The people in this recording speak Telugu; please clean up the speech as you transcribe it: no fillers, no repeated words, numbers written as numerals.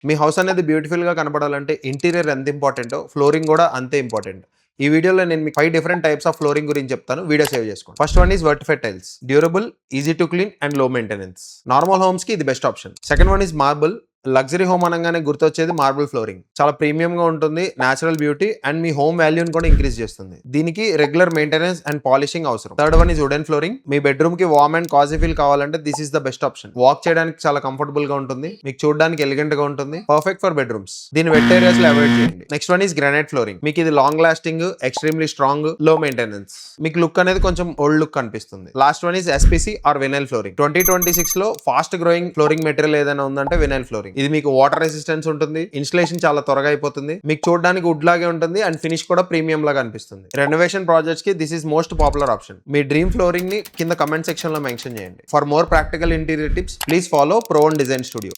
మీ హౌస్ అనేది బ్యూటిఫుల్గా కనపడాలంటే ఇంటీరియర్ ఎంత ఇంపార్టెంటో ఫ్లోరింగ్ కూడా అంతే ఇంపార్టెంట్. ఈ వీడియోలో నేను మీకు 5 డిఫరెంట్ టైప్స్ ఆఫ్ ఫ్లోరింగ్ గురించి చెప్తాను. వీడియో సేవ్ చేసుకోండి. First one is vitrified tiles. Durable, easy to clean and లో మెయింటెనెన్స్. నార్మల్ హోమ్స్ కి ఇది best option. Second one is marble. Luxury home అనగానే గుర్తొచ్చేది మార్బుల్ ఫ్లోరింగ్. చాలా ప్రీమియం గా ఉంటుంది, natural beauty and me home వాల్యూని కూడా ఇంక్రీజ్ చేస్తుంది. దీనికి రెగ్యులర్ మెయింటెనెన్స్ అండ్ పాలిషింగ్ అవసరం. Third one is wooden flooring. Me bedroom కి వార్మ్ అండ్ కాజీ ఫీల్ కావాలంటే this is the best option. Walk చేయడానికి చాలా కంఫర్టబుల్ గా ఉంటుంది, మీకు చూడడానికి ఎలిగెంట్ గా ఉంటుంది, పర్ఫెక్ట్ ఫర్ బెడ్రూమ్స్. దీని వెట్ ఏరియాస్ లో అవాయిడ్ చేయండి. Next one is granite flooring. మీకు ఇది long lasting, extremely strong, low maintenance. మీకు లుక్ అనేది కొంచెం ఓల్డ్ లుక్ కనిపిస్తుంది. Last one is SPC or vinyl flooring. 2026 లో ఫాస్ట్ గ్రోయింగ్ ఫ్లోరింగ్ మెటీరియల్ ఏదైనా ఉందంటే వినైల్ ఫ్లోరింగ్. ఇది మీకు వాటర్ రెసిస్టెన్స్ ఉంటుంది, ఇన్స్టలేషన్ చాలా త్వరగా అయిపోతుంది, మీకు చూడడానికి వుడ్ లాగే ఉంటుంది అండ్ ఫినిష్ కూడా ప్రీమియం లాగా అనిపిస్తుంది. రెనోవేషన్ ప్రాజెక్ట్స్ కి this is most popular option. Me dream flooring ని కింద కమెంట్ సెక్షన్ లో మెన్షన్ చేయండి. For more practical interior tips please follow pro and design studio.